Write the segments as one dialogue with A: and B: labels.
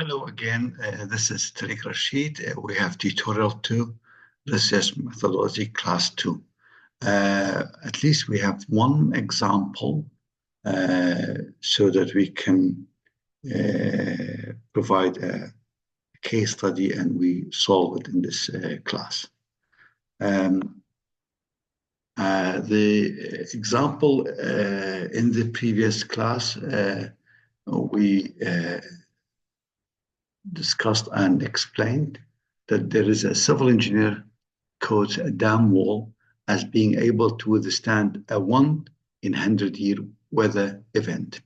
A: Hello again, this is Tarik Rashid. We have tutorial 2, Research Methodology Class 2. At least we have one example so that we can provide a case study and we solve it in this class. The example in the previous class, we discussed and explained that there is a civil engineer quotes a dam wall as being able to withstand a 1 in 100-year weather event.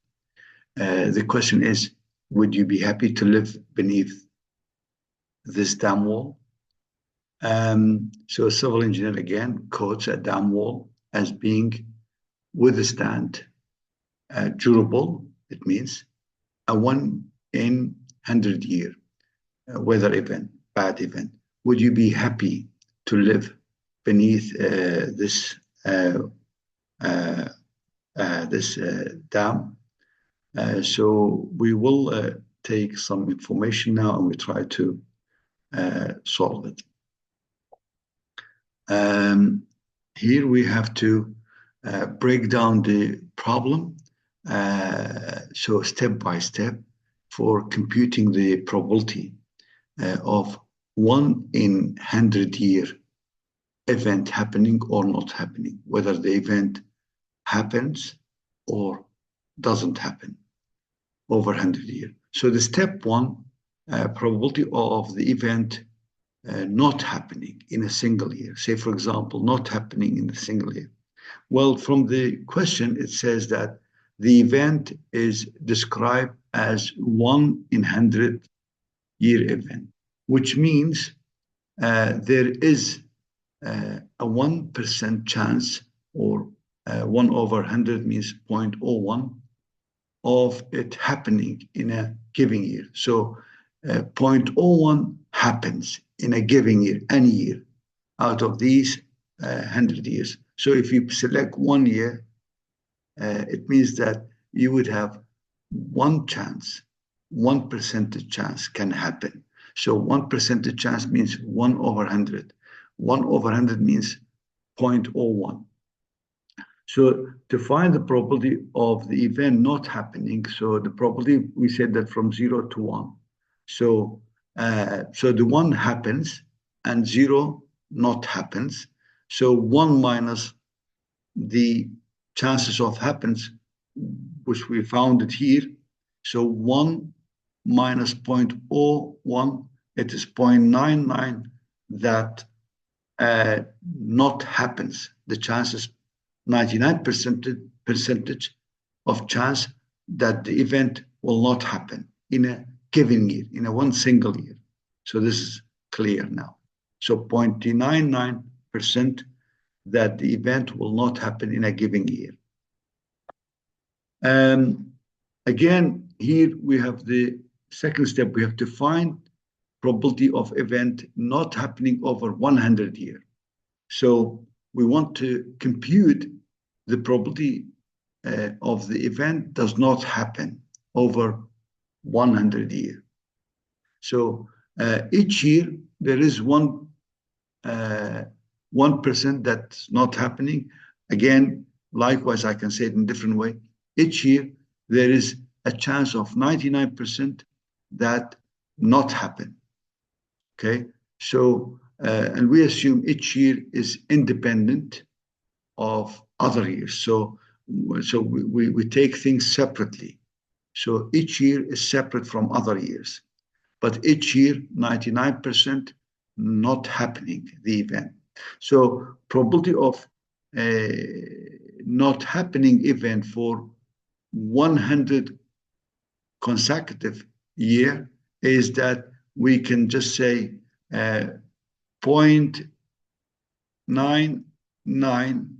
A: The question is, would you be happy to live beneath this dam wall? So a civil engineer again quotes a dam wall as being withstand durable. It means a 1 in 100-year weather event, bad event. Would you be happy to live beneath this dam? So we will take some information now and we try to solve it. Here we have to break down the problem, so step by step, for computing the probability of 1 in 100-year event happening or not happening, whether the event happens or doesn't happen over 100 years. So the step 1, probability of the event not happening in a single year. Say, for example, not happening in a single year. Well, from the question, it says that the event is described as 1 in 100-year event, which means there is a 1% chance, or 1 over 100 means 0.01, of it happening in a given year. So 0.01 happens in a given year, any year, out of these 100 years. So if you select 1 year, it means that you would have 1 chance, 1% chance can happen. So 1% chance means 1 over 100. 1 over 100 means 0.01. So to find the probability of the event not happening, so the probability, we said that from 0 to 1. So the 1 happens and 0 not happens. So 1 minus the chances of happens, which we found it here. So 1 minus 0.01, it is 0.99 that not happens. The chances, 99% of chance that the event will not happen in a given year, in a 1 single year. So this is clear now. So 0.99% that the event will not happen in a given year. Again, here we have the second step. We have to find probability of event not happening over 100 years. So we want to compute the probability of the event does not happen over 100 years. So each year there is 1% that's not happening. Again, likewise, I can say it in a different way. Each year there is a chance of 99% that not happen. Okay, so and we assume each year is independent of other years. So we take things separately. So each year is separate from other years, but each year 99% not happening the event. So probability of not happening event for 100 consecutive year is that we can just say 0.99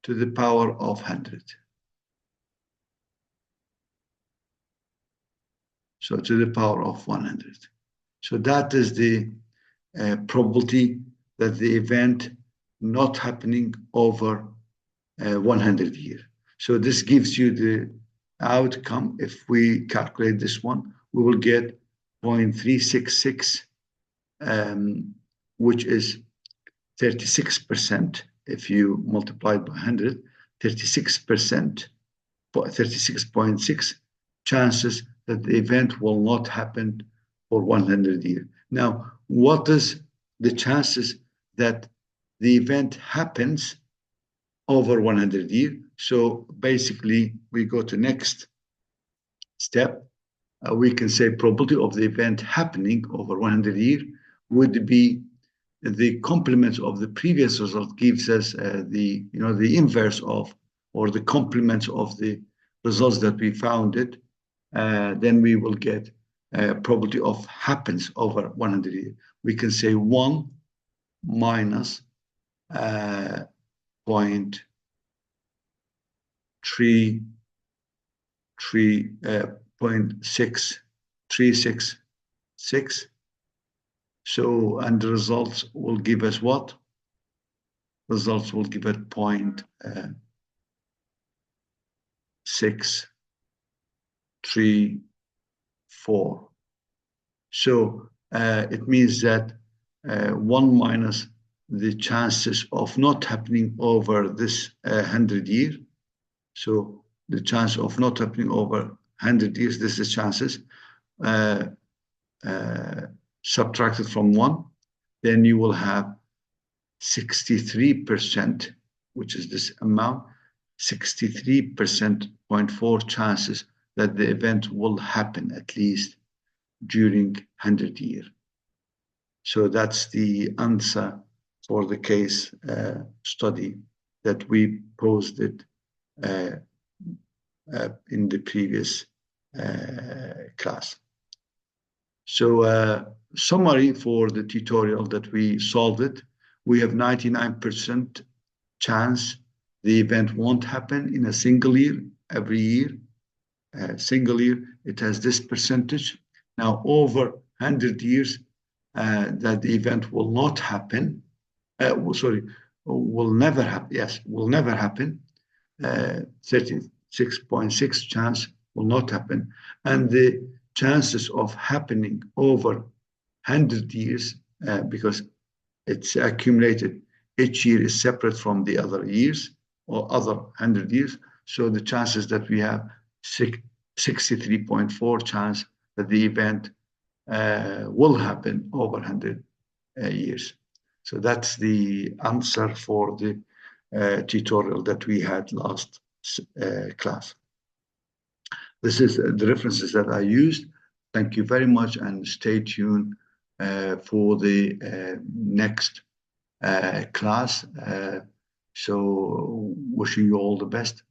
A: to the power of 100. So to the power of 100. So that is the probability that the event not happening over 100 years. So this gives you the outcome, if we calculate this one, we will get 0.366, which is 36%. If you multiply it by 100, 36%, 36.6 chances that the event will not happen for 100 years. Now, what is the chances that the event happens over 100 years? So basically, we go to next step. We can say probability of the event happening over 100 years would be the complement of the previous result gives us the inverse of, or the complement of the results that we found it. Then we will get probability of happens over 100 years. We can say 1 minus 0.366. So, and the results will give us what? Results will give it 0.634. So it means that 1 minus the chances of not happening over this 100 years. So the chance of not happening over 100 years, this is chances, subtracted from 1, then you will have 63%, which is this amount, 63.4 chances that the event will happen at least during 100 years. So that's the answer for the case study that we posted in the previous class. So summary for the tutorial that we solved it. We have 99% chance the event won't happen in a single year, every year. Single year, it has this percentage. Now over 100 years, that the event will not happen. Will never happen. Yes, will never happen. 36.6 chance will not happen. And the chances of happening over 100 years, because it's accumulated, each year is separate from the other years or other 100 years. So the chances that we have 63.4 chance that the event will happen over 100 years. So that's the answer for the tutorial that we had last class. This is the references that I used. Thank you very much, and stay tuned for the next class. So wishing you all the best.